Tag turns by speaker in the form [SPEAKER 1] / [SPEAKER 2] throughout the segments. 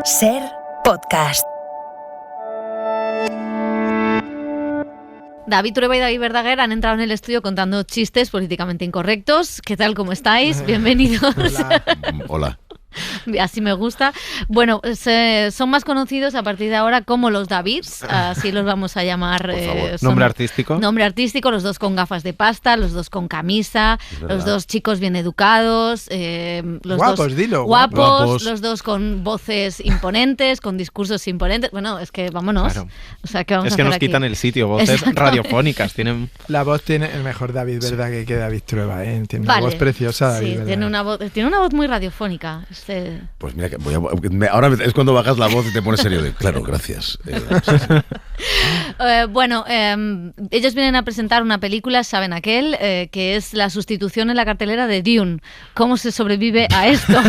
[SPEAKER 1] SER Podcast.
[SPEAKER 2] David Trueba y David Verdaguer han entrado en el estudio contando chistes políticamente incorrectos. ¿Qué tal? ¿Cómo estáis? Bienvenidos.
[SPEAKER 3] Hola.
[SPEAKER 2] Así me gusta. Bueno, son más conocidos a partir de ahora como los Davids, así los vamos a llamar.
[SPEAKER 4] ¿Nombre artístico?
[SPEAKER 2] Nombre artístico, los dos con gafas de pasta, los dos con camisa, los dos chicos bien educados, los
[SPEAKER 5] guapos,
[SPEAKER 2] dos
[SPEAKER 5] dilo,
[SPEAKER 2] guapos, los dos con voces imponentes, con discursos imponentes. Bueno, es que vámonos. Claro. O sea, ¿qué vamos a hacer
[SPEAKER 4] nos
[SPEAKER 2] aquí?
[SPEAKER 4] quitan el sitio, voces radiofónicas. Tienen...
[SPEAKER 5] La voz tiene el mejor David Verdaguer que David Trueba, ¿eh? Tiene
[SPEAKER 2] Vale.
[SPEAKER 5] una voz preciosa, David
[SPEAKER 2] Sí,
[SPEAKER 5] Verdaguer.
[SPEAKER 2] tiene una voz muy radiofónica.
[SPEAKER 3] Pues mira, ahora es cuando bajas la voz y te pones serio de, claro, gracias.
[SPEAKER 2] Bueno, ellos vienen a presentar una película, ¿saben aquel? Que es la sustitución en la cartelera de Dune. ¿Cómo se sobrevive a esto?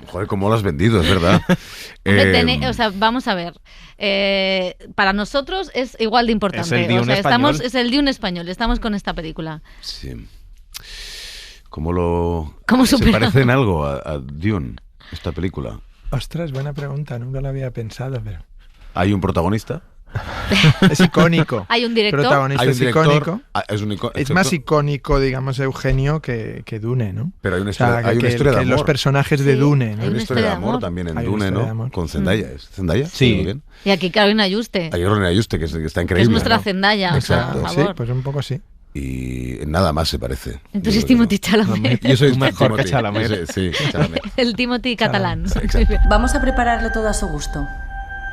[SPEAKER 3] Joder, cómo lo has vendido, es verdad.
[SPEAKER 2] O sea, vamos a ver. Para nosotros es igual de importante.
[SPEAKER 4] Es el Dune español.
[SPEAKER 2] Es el Dune español. Estamos con esta película.
[SPEAKER 3] Sí.
[SPEAKER 2] ¿Cómo
[SPEAKER 3] ¿Se
[SPEAKER 2] supera?
[SPEAKER 3] parece en algo a Dune, esta película?
[SPEAKER 5] Ostras, buena pregunta, nunca la había pensado, pero...
[SPEAKER 3] ¿Hay un protagonista?
[SPEAKER 5] Es icónico.
[SPEAKER 2] Hay un director.
[SPEAKER 5] Protagonista
[SPEAKER 3] ¿Hay un
[SPEAKER 5] es
[SPEAKER 3] director?
[SPEAKER 5] icónico. Es más icónico, digamos, Eugenio que Dune, ¿no?
[SPEAKER 3] Pero hay una historia, hay una historia de amor.
[SPEAKER 5] Los personajes de Dune, ¿no?
[SPEAKER 3] Hay una historia de amor también en Dune, ¿no? Con Zendaya. ¿Es Zendaya?
[SPEAKER 4] Sí.
[SPEAKER 3] Muy bien.
[SPEAKER 2] Y aquí Carolina Yuste.
[SPEAKER 3] Hay Carolina Ayuste, que está increíble.
[SPEAKER 2] Que es nuestra
[SPEAKER 3] ¿no?
[SPEAKER 2] Zendaya.
[SPEAKER 3] Exacto.
[SPEAKER 2] Por
[SPEAKER 5] Sí,
[SPEAKER 2] favor.
[SPEAKER 5] pues un poco sí.
[SPEAKER 3] Y en nada más se parece.
[SPEAKER 2] Entonces Timothy Chalamet.
[SPEAKER 3] Yo soy
[SPEAKER 4] Mejor que
[SPEAKER 3] Timothy.
[SPEAKER 4] Chalamet.
[SPEAKER 3] Sí, Chalamet.
[SPEAKER 2] El Timothy catalán.
[SPEAKER 3] Sí, exacto.
[SPEAKER 6] Vamos a prepararle todo a su gusto.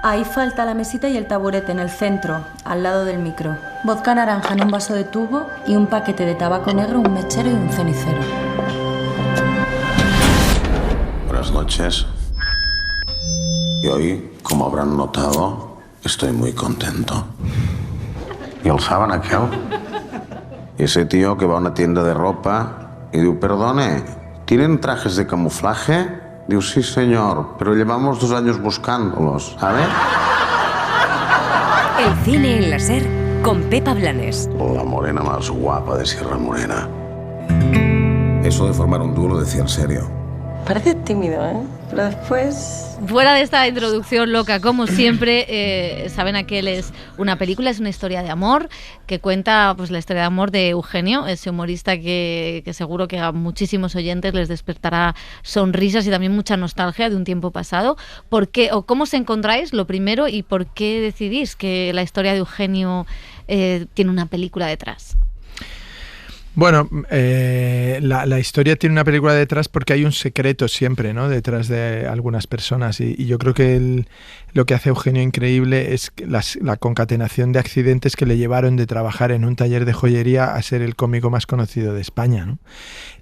[SPEAKER 6] Ahí falta la mesita y el taburete en el centro, al lado del micro. Vodka naranja en un vaso de tubo y un paquete de tabaco negro, un mechero y un cenicero.
[SPEAKER 7] Buenas noches. Y hoy, como habrán notado, estoy muy contento. ¿Y el saben aquel? Ese tío que va a una tienda de ropa y digo, perdone, ¿tienen trajes de camuflaje? Digo, sí señor, pero llevamos 2 años buscándolos, ¿sabe?
[SPEAKER 1] El cine en la SER con Pepa Blanes.
[SPEAKER 7] La morena más guapa de Sierra Morena. Eso de formar un dúo lo decía en serio.
[SPEAKER 6] Parece tímido, ¿eh? Pero después...
[SPEAKER 2] Fuera de esta introducción loca, como siempre, saben aquel es una película, es una historia de amor que cuenta pues la historia de amor de Eugenio, ese humorista que seguro que a muchísimos oyentes les despertará sonrisas y también mucha nostalgia de un tiempo pasado. ¿Por qué o cómo os encontráis, lo primero, y por qué decidís que la historia de Eugenio tiene una película detrás?
[SPEAKER 5] Bueno, la historia tiene una película detrás porque hay un secreto siempre, ¿no? Detrás de algunas personas y yo creo que lo que hace Eugenio increíble es la concatenación de accidentes que le llevaron de trabajar en un taller de joyería a ser el cómico más conocido de España, ¿no?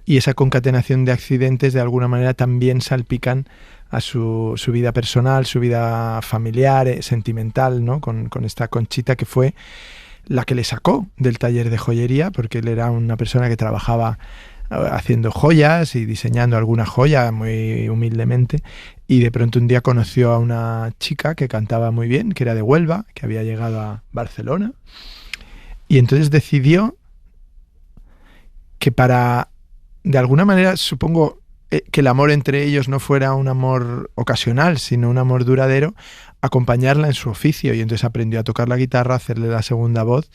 [SPEAKER 5] Y esa concatenación de accidentes de alguna manera también salpican a su vida personal, su vida familiar, sentimental, ¿no? Con esta Conchita que fue la que le sacó del taller de joyería, porque él era una persona que trabajaba haciendo joyas y diseñando alguna joya muy humildemente, y de pronto un día conoció a una chica que cantaba muy bien, que era de Huelva, que había llegado a Barcelona, y entonces decidió que para, de alguna manera, supongo que el amor entre ellos no fuera un amor ocasional, sino un amor duradero, acompañarla en su oficio, y entonces aprendió a tocar la guitarra, a hacerle la segunda voz,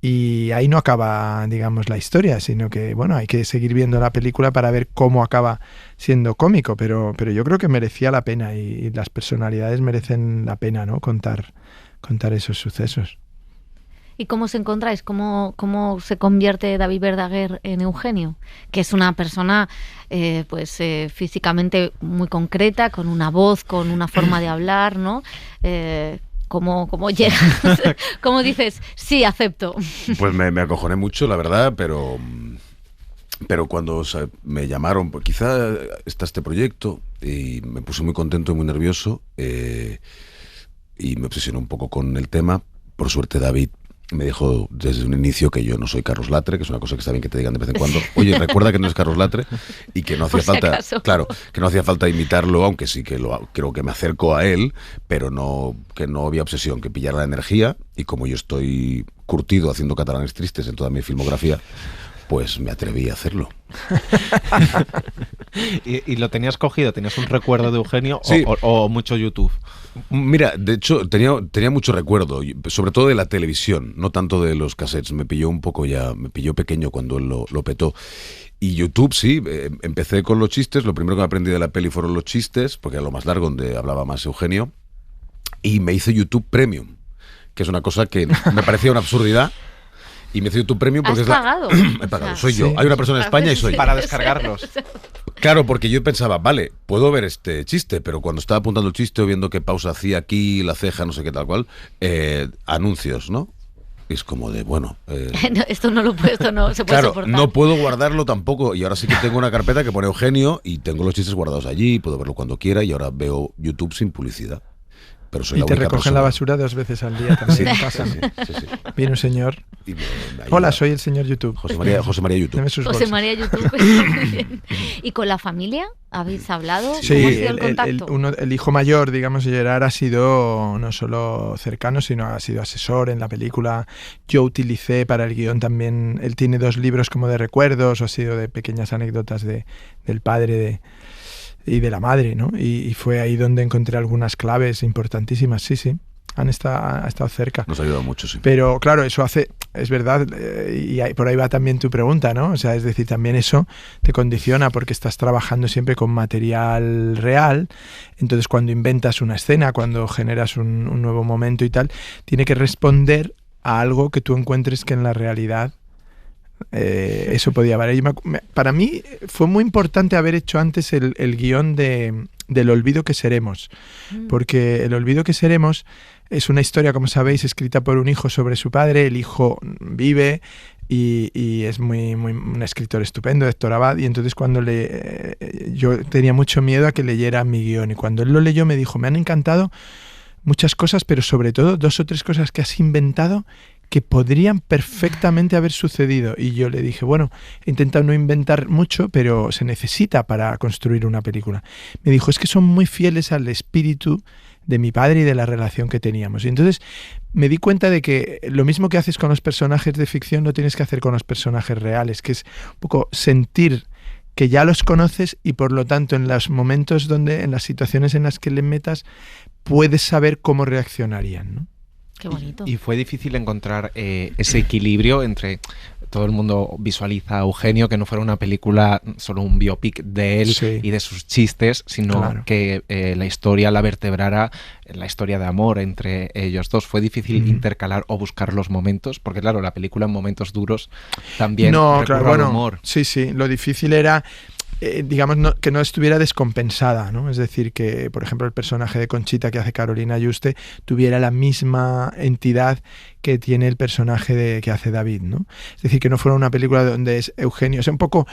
[SPEAKER 5] y ahí no acaba, digamos, la historia, sino que, bueno, hay que seguir viendo la película para ver cómo acaba siendo cómico, pero yo creo que merecía la pena y las personalidades merecen la pena, ¿no? Contar esos sucesos.
[SPEAKER 2] ¿Y cómo os encontráis? ¿Cómo se convierte David Verdaguer en Eugenio? Que es una persona físicamente muy concreta, con una voz, con una forma de hablar, ¿no? ¿Cómo llegas? ¿Cómo dices, sí, acepto?
[SPEAKER 3] Pues me acojoné mucho, la verdad, pero cuando me llamaron, pues quizá está este proyecto, y me puse muy contento y muy nervioso, y me obsesioné un poco con el tema. Por suerte David me dijo desde un inicio que yo no soy Carlos Latre, que es una cosa que está bien que te digan de vez en cuando. Oye, recuerda que no es Carlos Latre, y que no hacía falta,
[SPEAKER 2] acaso.
[SPEAKER 3] claro, que no hacía falta imitarlo, aunque sí que creo que me acerco a él, pero que no había obsesión, que pillar la energía, y como yo estoy curtido haciendo catalanes tristes en toda mi filmografía, pues me atreví a hacerlo.
[SPEAKER 4] ¿Y lo tenías cogido? ¿Tenías un recuerdo de Eugenio
[SPEAKER 3] Sí.
[SPEAKER 4] o mucho YouTube?
[SPEAKER 3] Mira, de hecho, tenía mucho recuerdo, sobre todo de la televisión, no tanto de los cassettes. Me pilló pequeño cuando él lo petó. Y YouTube, sí, empecé con los chistes. Lo primero que me aprendí de la peli fueron los chistes, porque era lo más largo, donde hablaba más Eugenio. Y me hice YouTube Premium, que es una cosa que me parecía una absurdidad. Y me hice YouTube Premium porque
[SPEAKER 2] ¿Has pagado?
[SPEAKER 3] He pagado, soy yo.
[SPEAKER 5] Sí.
[SPEAKER 3] Hay una persona en España y soy yo.
[SPEAKER 4] Para descargarlos.
[SPEAKER 3] Claro, porque yo pensaba, vale, puedo ver este chiste, pero cuando estaba apuntando el chiste o viendo qué pausa hacía aquí, la ceja, no sé qué tal cual, anuncios, ¿no? Y es como de, bueno...
[SPEAKER 2] No, esto no se puede
[SPEAKER 3] claro,
[SPEAKER 2] soportar.
[SPEAKER 3] no puedo guardarlo tampoco. Y ahora sí que tengo una carpeta que pone Eugenio y tengo los chistes guardados allí, puedo verlo cuando quiera y ahora veo YouTube sin publicidad. Pero soy
[SPEAKER 5] Y
[SPEAKER 3] la
[SPEAKER 5] te
[SPEAKER 3] única
[SPEAKER 5] recogen
[SPEAKER 3] persona.
[SPEAKER 5] la basura 2 veces al día también
[SPEAKER 3] Sí,
[SPEAKER 5] en casa.
[SPEAKER 3] sí.
[SPEAKER 5] Viene un señor.
[SPEAKER 3] Y me ayuda.
[SPEAKER 5] Hola, soy el señor YouTube.
[SPEAKER 3] José María YouTube.
[SPEAKER 5] Deme sus
[SPEAKER 2] José
[SPEAKER 5] bolsas.
[SPEAKER 2] María YouTube. Muy bien. ¿Y con la familia habéis hablado?
[SPEAKER 5] Sí,
[SPEAKER 2] ¿Cómo ha sido el contacto?
[SPEAKER 5] el hijo mayor, digamos, Gerard, ha sido no solo cercano, sino ha sido asesor en la película. Yo utilicé para el guión también, él tiene 2 libros como de recuerdos, o ha sido de pequeñas anécdotas del padre y de la madre, ¿no? Y fue ahí donde encontré algunas claves importantísimas, sí. Ha estado cerca.
[SPEAKER 3] Nos ha ayudado mucho, sí.
[SPEAKER 5] Pero claro, eso es verdad, por ahí va también tu pregunta, ¿no? O sea, es decir, también eso te condiciona porque estás trabajando siempre con material real. Entonces, cuando inventas una escena, cuando generas un nuevo momento y tal, tiene que responder a algo que tú encuentres que en la realidad eso podía valer. Para mí fue muy importante haber hecho antes el guión del olvido que seremos, porque el olvido que seremos es una historia, como sabéis, escrita por un hijo sobre su padre. El hijo vive y es un escritor estupendo, Héctor Abad, y entonces cuando yo tenía mucho miedo a que leyera mi guión, y cuando él lo leyó me dijo, me han encantado muchas cosas, pero sobre todo 2 o 3 cosas que has inventado que podrían perfectamente haber sucedido. Y yo le dije, bueno, he intentado no inventar mucho, pero se necesita para construir una película. Me dijo, es que son muy fieles al espíritu de mi padre y de la relación que teníamos. Y entonces me di cuenta de que lo mismo que haces con los personajes de ficción lo tienes que hacer con los personajes reales, que es un poco sentir que ya los conoces y por lo tanto en los momentos en las situaciones en las que les metas, puedes saber cómo reaccionarían, ¿no?
[SPEAKER 2] Qué bonito.
[SPEAKER 4] Y fue difícil encontrar ese equilibrio entre... Todo el mundo visualiza a Eugenio que no fuera una película, solo un biopic de él y de sus chistes, sino que la historia la vertebrara la historia de amor entre ellos dos. Fue difícil intercalar o buscar los momentos, porque claro, la película en momentos duros también recurre al humor.
[SPEAKER 5] Sí, lo difícil era... digamos, que no estuviera descompensada, ¿no? Es decir, que, por ejemplo, el personaje de Conchita que hace Carolina Yuste tuviera la misma entidad que tiene el personaje que hace David, ¿no? Es decir, que no fuera una película donde es Eugenio. O sea, un poco...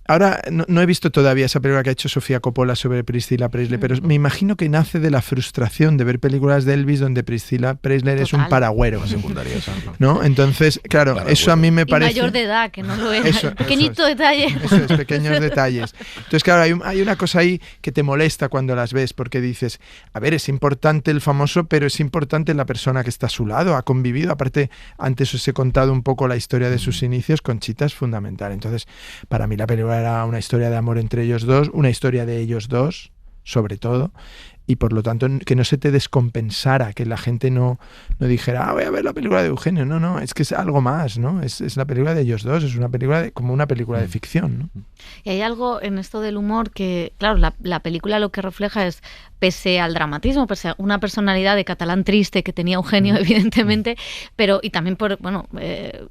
[SPEAKER 5] Ahora no he visto todavía esa película que ha hecho Sofía Coppola sobre Priscilla Presley, pero me imagino que nace de la frustración de ver películas de Elvis donde Priscilla Presley es un paragüero, ¿no? Entonces, claro, eso a mí me parece...
[SPEAKER 2] mayor de edad, que no lo es. Pequeñito detalle.
[SPEAKER 5] Eso es, pequeños detalles. Entonces, claro, hay una cosa ahí que te molesta cuando las ves, porque dices, a ver, es importante el famoso, pero es importante la persona que está a su lado, ha convivido. Aparte, antes os he contado un poco la historia de sus inicios. Conchita es fundamental. Entonces, para mí la película era una historia de amor entre ellos dos, una historia de ellos dos, sobre todo, y por lo tanto que no se te descompensara, que la gente no dijera, voy a ver la película de Eugenio. No, es que es algo más, ¿no? Es la película de ellos dos, es una película como una película de ficción, ¿no?
[SPEAKER 2] Y hay algo en esto del humor que, claro, la película lo que refleja es, pese al dramatismo, pese a una personalidad de catalán triste que tenía Eugenio, evidentemente, pero y también por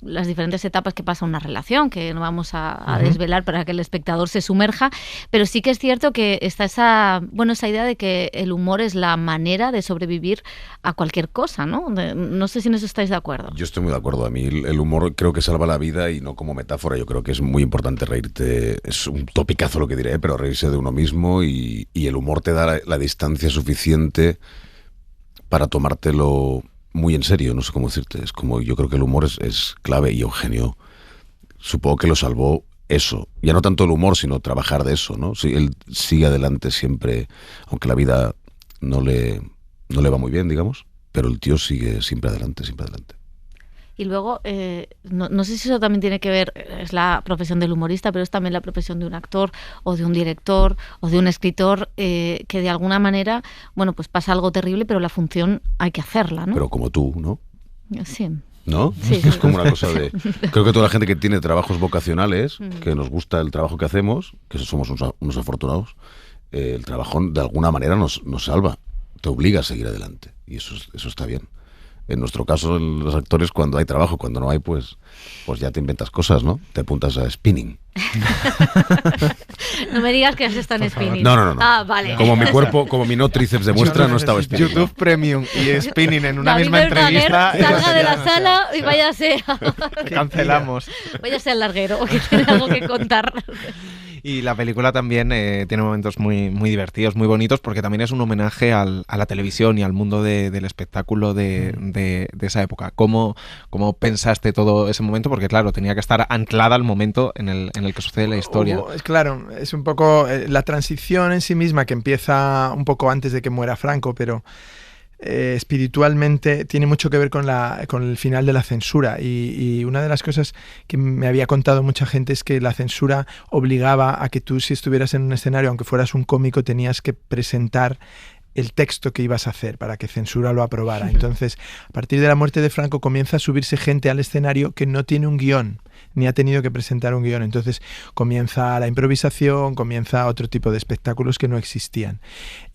[SPEAKER 2] las diferentes etapas que pasa una relación, que no vamos a desvelar para que el espectador se sumerja, pero sí que es cierto que está esa idea de que el humor es la manera de sobrevivir a cualquier cosa, ¿no? No sé si en eso estáis de acuerdo.
[SPEAKER 3] Yo estoy muy de acuerdo. A mí el humor creo que salva la vida y no como metáfora. Yo creo que es muy importante reírte. Es un topicazo lo que diré, pero reírse de uno mismo y el humor te da la distancia suficiente para tomártelo muy en serio. No sé cómo decirte. Es como, yo creo que el humor es clave y Eugenio supongo que lo salvó eso. Ya no tanto el humor, sino trabajar de eso, ¿no? Sí, él sigue adelante siempre, aunque la vida no le va muy bien, digamos, pero el tío sigue siempre adelante, siempre adelante.
[SPEAKER 2] Y luego, no sé si eso también tiene que ver, es la profesión del humorista, pero es también la profesión de un actor o de un director o de un escritor, que de alguna manera, bueno, pues pasa algo terrible, pero la función hay que hacerla, ¿no?
[SPEAKER 3] Pero como tú, ¿no?
[SPEAKER 2] Sí.
[SPEAKER 3] ¿No?
[SPEAKER 2] Sí,
[SPEAKER 3] es como una cosa de... Creo que toda la gente que tiene trabajos vocacionales, que nos gusta el trabajo que hacemos, que somos unos afortunados, el trabajo de alguna manera nos salva, te obliga a seguir adelante. Y eso está bien. En nuestro caso, los actores, cuando hay trabajo, cuando no hay, pues ya te inventas cosas, ¿no? Te apuntas a spinning.
[SPEAKER 2] No me digas que has estado en spinning.
[SPEAKER 3] No.
[SPEAKER 2] Ah, vale.
[SPEAKER 3] Como mi cuerpo, como mi no tríceps demuestra, no estaba spinning.
[SPEAKER 4] YouTube Premium y spinning en una
[SPEAKER 2] David
[SPEAKER 4] misma
[SPEAKER 2] Verdaguer,
[SPEAKER 4] entrevista.
[SPEAKER 2] salga de la sala y váyase
[SPEAKER 4] Cancelamos.
[SPEAKER 2] Váyase al larguero, que tiene algo que contar.
[SPEAKER 4] Y la película también tiene momentos muy, muy divertidos, muy bonitos, porque también es un homenaje a la televisión y al mundo del espectáculo de esa época. ¿Cómo pensaste todo ese momento? Porque claro, tenía que estar anclada al momento en el que sucede la historia.
[SPEAKER 5] Claro, es un poco la transición en sí misma, que empieza un poco antes de que muera Franco, pero espiritualmente tiene mucho que ver con el final de la censura, y una de las cosas que me había contado mucha gente es que la censura obligaba a que tú, si estuvieras en un escenario, aunque fueras un cómico, tenías que presentar el texto que ibas a hacer para que censura lo aprobara. Entonces, a partir de la muerte de Franco comienza a subirse gente al escenario que no tiene un guión, ni ha tenido que presentar un guión. Entonces comienza la improvisación, comienza otro tipo de espectáculos que no existían.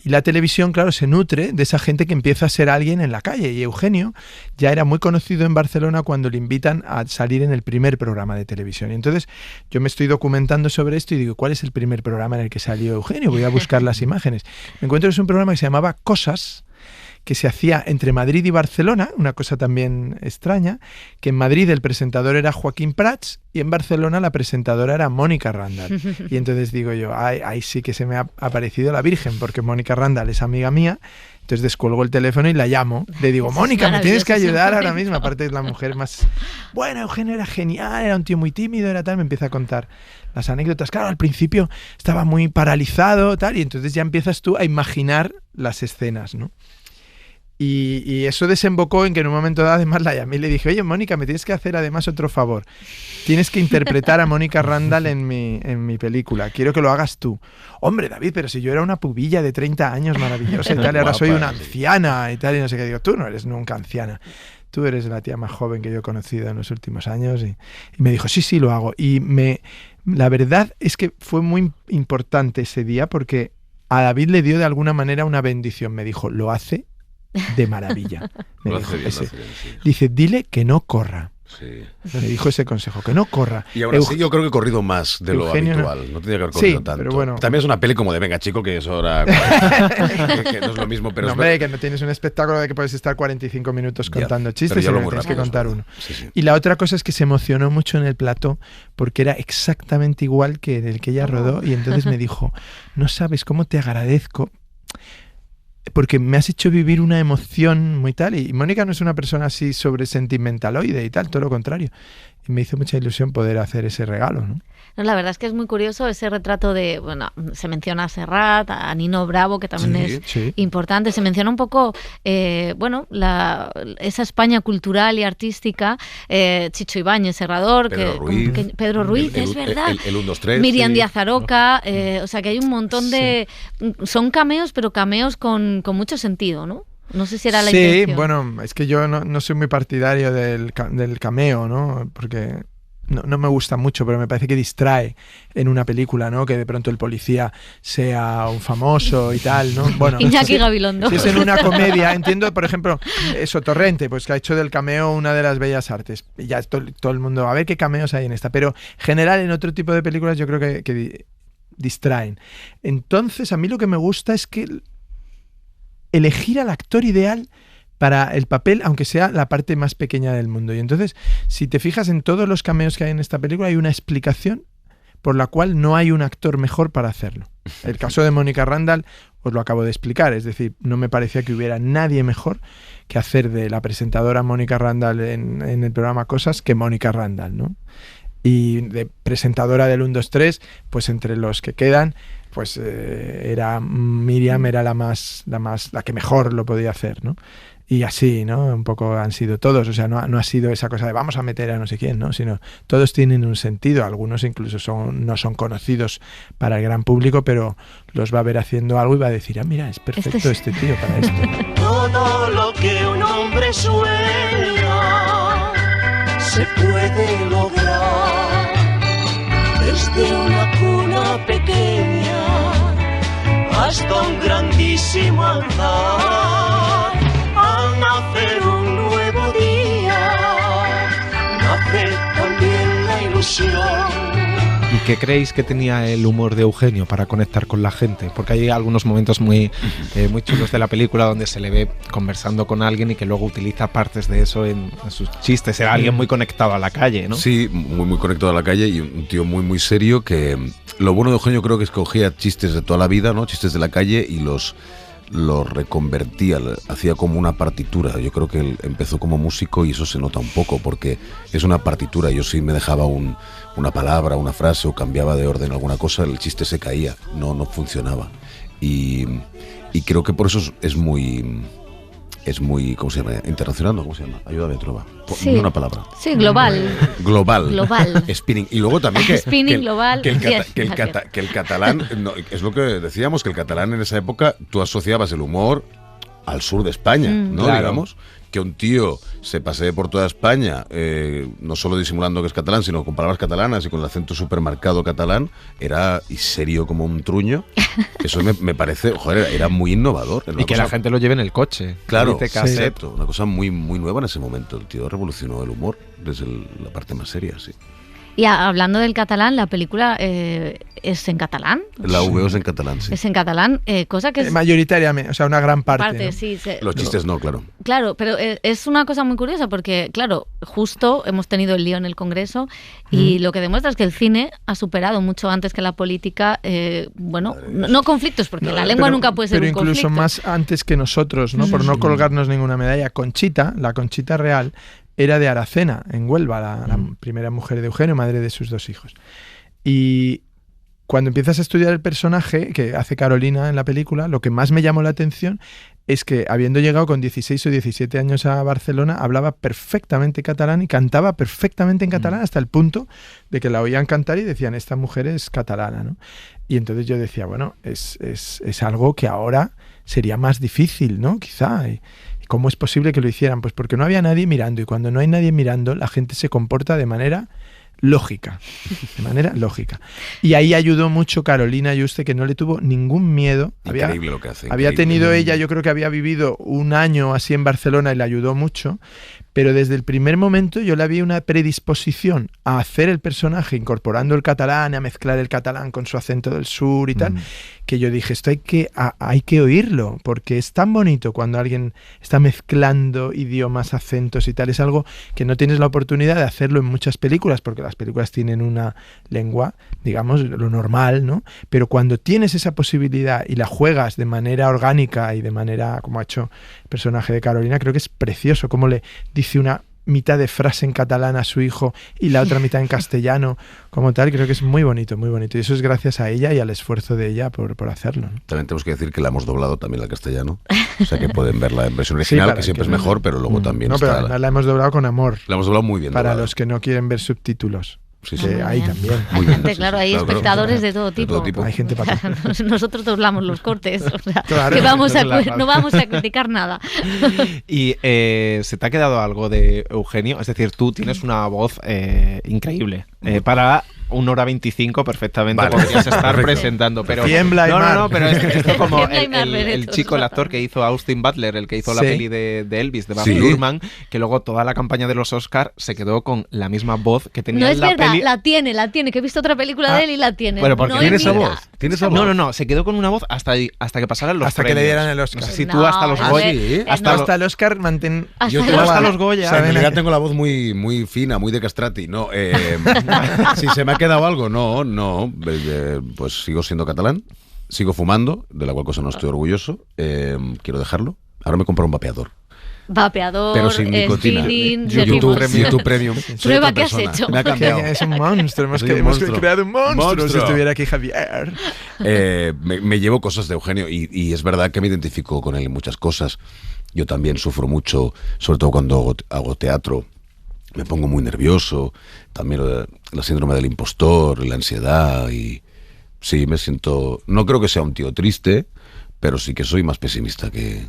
[SPEAKER 5] Y la televisión, claro, se nutre de esa gente que empieza a ser alguien en la calle. Y Eugenio ya era muy conocido en Barcelona cuando le invitan a salir en el primer programa de televisión. Y entonces yo me estoy documentando sobre esto y digo, ¿cuál es el primer programa en el que salió Eugenio? Voy a buscar las imágenes. Me encuentro que es un programa que se llamaba Cosas, que se hacía entre Madrid y Barcelona, una cosa también extraña, que en Madrid el presentador era Joaquín Prats y en Barcelona la presentadora era Mónica Randall. Y entonces digo yo, ahí sí que se me ha aparecido la Virgen, porque Mónica Randall es amiga mía. Entonces descuelgo el teléfono y la llamo. Le digo, Mónica, me tienes que ayudar ahora mismo. Aparte es la mujer más... Bueno, Eugenio era genial, era un tío muy tímido, era tal. Me empieza a contar las anécdotas. Claro, al principio estaba muy paralizado, tal. Y entonces ya empiezas tú a imaginar las escenas, ¿no? Y eso desembocó en que en un momento dado además la llamé y le dije, oye, Mónica, me tienes que hacer además otro favor. Tienes que interpretar a Mónica Randall en mi película. Quiero que lo hagas tú. Hombre, David, pero si yo era una pubilla de 30 años maravillosa y tal, y ahora soy una anciana y tal, y no sé qué. Digo, tú no eres nunca anciana. Tú eres la tía más joven que yo he conocido en los últimos años. Y me dijo, sí, lo hago. Y la verdad es que fue muy importante ese día porque a David le dio de alguna manera una bendición. Me dijo, lo hace de maravilla. Me dijo, dice, dile que no corra.
[SPEAKER 3] Sí.
[SPEAKER 5] Me dijo ese consejo, que no corra.
[SPEAKER 3] Y ahora sí, yo creo que he corrido más de lo habitual. No tenía que haber corrido tanto.
[SPEAKER 5] Pero bueno.
[SPEAKER 3] También es una peli como de venga, chico, que es hora. que no es lo mismo, pero
[SPEAKER 5] no, hombre, que no tienes un espectáculo de que puedes estar 45 minutos contando chistes, sino que tienes que contar uno.
[SPEAKER 3] Sí.
[SPEAKER 5] Y la otra cosa es que se emocionó mucho en el plató porque era exactamente igual que el que ella rodó, y entonces me dijo, no sabes cómo te agradezco, porque me has hecho vivir una emoción muy tal. Y Mónica no es una persona así sobre sentimentaloide y tal, todo lo contrario. Y me hizo mucha ilusión poder hacer ese regalo, ¿no?
[SPEAKER 2] No, la verdad es que es muy curioso ese retrato de, bueno, se menciona a Serrat, a Nino Bravo, que también es importante. Se menciona un poco, esa España cultural y artística, Chicho Ibáñez, Serrador, Pedro Ruiz, es verdad.
[SPEAKER 3] El 1, 2, 3.
[SPEAKER 2] Miriam Díaz Aroca, o sea que hay un montón de... Son cameos, pero cameos con mucho sentido, ¿no? No sé si era la intención.
[SPEAKER 5] Sí, bueno, es que yo no soy muy partidario del cameo, ¿no? Porque no me gusta mucho, pero me parece que distrae en una película, ¿no? Que de pronto el policía sea un famoso y tal, ¿no? Bueno,
[SPEAKER 2] Iñaki Gabilondo.
[SPEAKER 5] Si es en una comedia, entiendo, por ejemplo, eso, Torrente, pues que ha hecho del cameo una de las bellas artes. Y ya todo el mundo, a ver qué cameos hay en esta. Pero en general, en otro tipo de películas yo creo que distraen. Entonces, a mí lo que me gusta es que elegir al actor ideal para el papel, aunque sea la parte más pequeña del mundo. Y entonces, si te fijas en todos los cameos que hay en esta película, hay una explicación por la cual no hay un actor mejor para hacerlo. El caso de Mónica Randall os lo acabo de explicar, es decir, no me parecía que hubiera nadie mejor que hacer de la presentadora Mónica Randall en el programa Cosas que Mónica Randall, ¿no? Y de presentadora del 1, 2, 3, pues entre los que quedan, pues era Miriam, era la que mejor lo podía hacer, ¿no? Y así, ¿no? Un poco han sido todos, o sea, no ha sido esa cosa de vamos a meter a no sé quién, ¿no? Sino todos tienen un sentido, algunos incluso no son conocidos para el gran público, pero los va a ver haciendo algo y va a decir, mira, es perfecto este tío para esto.
[SPEAKER 8] Todo lo que un hombre sueña se puede lograr desde una cuna pequeña hasta un grandísimo altar. Al nacer un nuevo día, nace también la ilusión.
[SPEAKER 4] ¿Y qué creéis que tenía el humor de Eugenio para conectar con la gente? Porque hay algunos momentos muy chulos de la película donde se le ve conversando con alguien y que luego utiliza partes de eso en sus chistes. Era alguien muy conectado a la calle, ¿no?
[SPEAKER 3] Sí, muy conectado a la calle y un tío muy serio que... Lo bueno de Eugenio creo que es que cogía chistes de toda la vida, ¿no? Chistes de la calle y los reconvertía, hacía como una partitura. Yo creo que él empezó como músico y eso se nota un poco porque es una partitura. Yo sí me dejaba una palabra, una frase o cambiaba de orden alguna cosa, el chiste se caía, no funcionaba. Y creo que por eso es muy, ¿cómo se llama? Internacional, ¿no? ¿Cómo se llama? Ayúdame, Trova.
[SPEAKER 2] Sí.
[SPEAKER 3] Dime una palabra.
[SPEAKER 2] Sí, global.
[SPEAKER 3] Global. Spinning. Y luego también que...
[SPEAKER 2] Spinning, global.
[SPEAKER 3] Que el catalán, no, es lo que decíamos, que el catalán en esa época tú asociabas el humor al sur de España, ¿no?
[SPEAKER 4] Claro.
[SPEAKER 3] Digamos, que un tío se pasee por toda España, no solo disimulando que es catalán, sino con palabras catalanas y con el acento supermercado catalán, era y serio como un truño. Eso me parece, joder, era muy innovador.
[SPEAKER 4] Y que la gente lo lleve en el coche.
[SPEAKER 3] Claro,
[SPEAKER 4] Dice cassette.
[SPEAKER 3] exacto, una cosa muy nueva en ese momento. El tío revolucionó el humor desde la parte más seria, sí.
[SPEAKER 2] Y hablando del catalán, la película es en catalán.
[SPEAKER 3] La VO es en catalán, sí.
[SPEAKER 2] Es en catalán, cosa que es...
[SPEAKER 5] Mayoritariamente, o sea, una gran parte. ¿no?
[SPEAKER 2] Sí,
[SPEAKER 3] Los chistes no, claro.
[SPEAKER 2] Claro, pero es una cosa muy curiosa porque, claro, justo hemos tenido el lío en el Congreso y lo que demuestra es que el cine ha superado mucho antes que la política, no conflictos, porque la lengua nunca puede ser un conflicto.
[SPEAKER 5] Pero incluso más antes que nosotros, ¿no? Por no colgarnos ninguna medalla. Conchita, la Conchita Real, era de Aracena, en Huelva, la primera mujer de Eugenio, madre de sus 2 hijos. Y cuando empiezas a estudiar el personaje que hace Carolina en la película, lo que más me llamó la atención es que, habiendo llegado con 16 o 17 años a Barcelona, hablaba perfectamente catalán y cantaba perfectamente en catalán hasta el punto de que la oían cantar y decían, esta mujer es catalana, ¿no? Y entonces yo decía, bueno, es algo que ahora sería más difícil, ¿no? Quizá. ¿Cómo es posible que lo hicieran? Pues porque no había nadie mirando, y cuando no hay nadie mirando, la gente se comporta de manera lógica. Y ahí ayudó mucho Carolina Yuste, que no le tuvo ningún miedo.
[SPEAKER 3] Increíble lo que hace.
[SPEAKER 5] Había tenido ella, yo creo que había vivido un año así en Barcelona y le ayudó mucho, pero desde el primer momento yo le había una predisposición a hacer el personaje incorporando el catalán, a mezclar el catalán con su acento del sur y tal, que yo dije, esto hay que oírlo, porque es tan bonito cuando alguien está mezclando idiomas, acentos y tal. Es algo que no tienes la oportunidad de hacerlo en muchas películas, porque las películas tienen una lengua, digamos, lo normal, ¿no? Pero cuando tienes esa posibilidad y la juegas de manera orgánica y de manera, como ha hecho el personaje de Carolina, creo que es precioso cómo le dice una mitad de frase en catalán a su hijo y la otra mitad en castellano, como tal. Creo que es muy bonito, y eso es gracias a ella y al esfuerzo de ella por hacerlo, ¿no?
[SPEAKER 3] También tenemos que decir que la hemos doblado también al castellano, o sea que pueden verla en versión original, que siempre es mejor, pero luego también
[SPEAKER 5] no,
[SPEAKER 3] está...
[SPEAKER 5] pero además la hemos doblado con amor.
[SPEAKER 3] La hemos doblado muy bien.
[SPEAKER 5] Para
[SPEAKER 3] doblado.
[SPEAKER 5] los que no quieren ver subtítulos.
[SPEAKER 3] Sí,
[SPEAKER 5] ahí también.
[SPEAKER 3] Muy bien,
[SPEAKER 2] claro, hay espectadores de todo tipo.
[SPEAKER 5] Hay gente para
[SPEAKER 2] Nosotros doblamos los cortes, o sea,
[SPEAKER 5] claro,
[SPEAKER 2] que no vamos a criticar nada.
[SPEAKER 4] ¿Y se te ha quedado algo de Eugenio? Es decir, tú tienes una voz increíble. Para 1:25 perfectamente podrías estar presentando, pero
[SPEAKER 5] tiembla y
[SPEAKER 4] no, pero es como el chico, el
[SPEAKER 2] Mar,
[SPEAKER 4] actor que hizo Austin Butler, el que hizo la peli de Elvis, de Baz
[SPEAKER 3] Sí.
[SPEAKER 4] Luhrmann, que luego toda la campaña de los Oscar se quedó con la misma voz que tenía
[SPEAKER 2] No es
[SPEAKER 4] en la
[SPEAKER 2] verdad,
[SPEAKER 4] peli.
[SPEAKER 2] la tiene, que he visto otra película de él y la tiene.
[SPEAKER 4] Pero porque
[SPEAKER 2] no
[SPEAKER 3] tiene
[SPEAKER 2] es
[SPEAKER 3] esa
[SPEAKER 2] vida.
[SPEAKER 3] voz. ¿Tiene esa voz?
[SPEAKER 4] No, se quedó con una voz hasta que pasaran los
[SPEAKER 5] hasta
[SPEAKER 4] premios.
[SPEAKER 5] que le dieran el Oscar.
[SPEAKER 4] No sé si
[SPEAKER 2] No,
[SPEAKER 4] tú hasta los
[SPEAKER 2] a
[SPEAKER 4] Goya,
[SPEAKER 2] ver,
[SPEAKER 5] hasta el Oscar mantén.
[SPEAKER 3] Yo
[SPEAKER 2] Hasta
[SPEAKER 3] tengo
[SPEAKER 2] los-
[SPEAKER 4] hasta los Goya.
[SPEAKER 3] En realidad tengo la voz muy fina, muy de castrati. No, si se me ha quedado algo, no. Pues sigo siendo catalán, sigo fumando, de la cual cosa no estoy orgulloso. Quiero dejarlo. Ahora me compro un vapeador.
[SPEAKER 2] Vapeador,
[SPEAKER 3] Pero sin nicotina.
[SPEAKER 2] spinning,
[SPEAKER 3] YouTube
[SPEAKER 2] seguimos.
[SPEAKER 3] Premium.
[SPEAKER 2] Prueba,
[SPEAKER 3] Soy
[SPEAKER 2] ¿qué
[SPEAKER 3] otra
[SPEAKER 2] has
[SPEAKER 3] persona.
[SPEAKER 2] hecho?
[SPEAKER 3] Me ha cambiado.
[SPEAKER 5] Es un monstruo,
[SPEAKER 3] Soy un
[SPEAKER 5] hemos
[SPEAKER 3] monstruo.
[SPEAKER 5] creado un monstruo. Si
[SPEAKER 3] Monstruo.
[SPEAKER 5] estuviera aquí Javier.
[SPEAKER 3] Me llevo cosas de Eugenio y es verdad que me identifico con él en muchas cosas. Yo también sufro mucho, sobre todo cuando hago teatro, me pongo muy nervioso, también la síndrome del impostor, la ansiedad, y sí, me siento... No creo que sea un tío triste, pero sí que soy más pesimista que...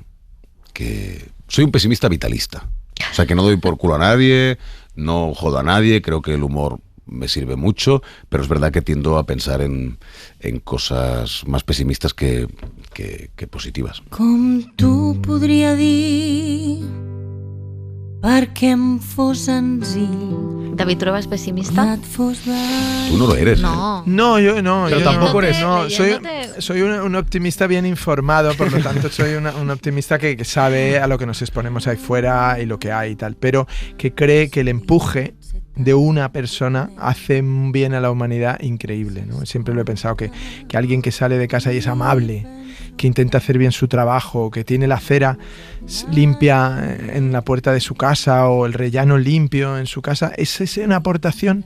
[SPEAKER 3] Soy un pesimista vitalista. O sea, que no doy por culo a nadie, no jodo a nadie, creo que el humor me sirve mucho, pero es verdad que tiendo a pensar en cosas más pesimistas que positivas.
[SPEAKER 6] Com tu podria dir perquè em fos senzill.
[SPEAKER 2] David Trueba es pesimista.
[SPEAKER 3] Tú no lo eres.
[SPEAKER 2] No.
[SPEAKER 5] No, yo no.
[SPEAKER 4] Pero
[SPEAKER 5] yo
[SPEAKER 4] tampoco
[SPEAKER 5] no,
[SPEAKER 4] eres.
[SPEAKER 5] no, soy un optimista bien informado, por lo tanto soy un optimista que sabe a lo que nos exponemos ahí fuera y lo que hay y tal, pero que cree que el empuje de una persona hace un bien a la humanidad increíble, ¿no? Siempre lo he pensado, que alguien que sale de casa y es amable, que intenta hacer bien su trabajo, que tiene la acera limpia en la puerta de su casa o el rellano limpio en su casa, es una aportación.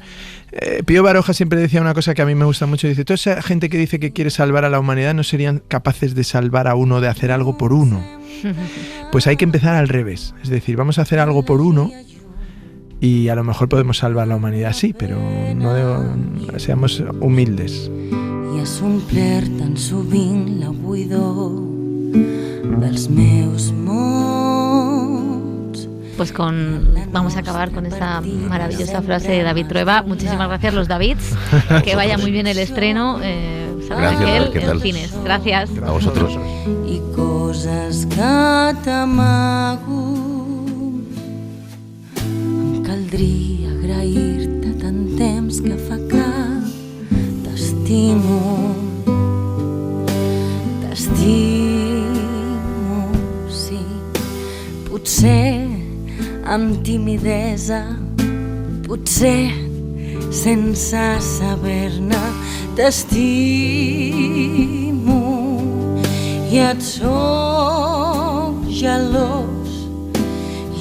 [SPEAKER 5] Pío Baroja siempre decía una cosa que a mí me gusta mucho, dice, toda esa gente que dice que quiere salvar a la humanidad no serían capaces de salvar a uno, de hacer algo por uno. Pues hay que empezar al revés, es decir, vamos a hacer algo por uno y a lo mejor podemos salvar la humanidad, sí, pero seamos humildes.
[SPEAKER 6] I has omplert tan sovint la buidor dels meus mots.
[SPEAKER 2] Pues vamos a acabar con esta maravillosa frase de David Trueba. Muchísimas gracias, los Davids. Que vaya muy bien el estreno.
[SPEAKER 3] Gracias, ¿qué tal?
[SPEAKER 2] En cines. Gracias.
[SPEAKER 3] A vosotros.
[SPEAKER 6] I coses que t'amago. Em caldria agrair-te tant temps que fa que t'estimo, sí. Potser amb timidesa, potser sense saber-ne, t'estimo i et soc gelós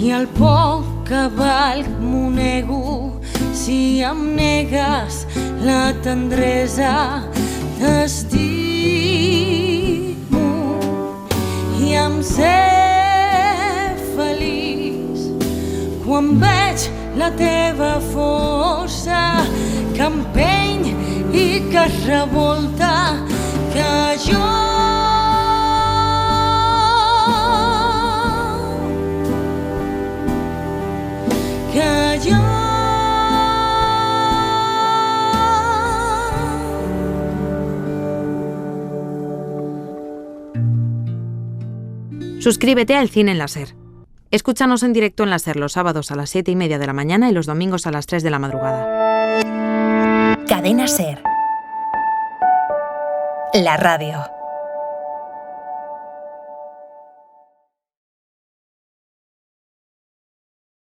[SPEAKER 6] i el poc que valc m'ho nego si em negues la tendresa. T'estimo i em sé feliç quan veig la teva força que empeny i que es revolta, que jo
[SPEAKER 9] Suscríbete al Cine en la SER. Escúchanos en directo en la SER los sábados a las 7:30 de la mañana y los domingos a las 3 de la madrugada.
[SPEAKER 1] Cadena SER. La radio.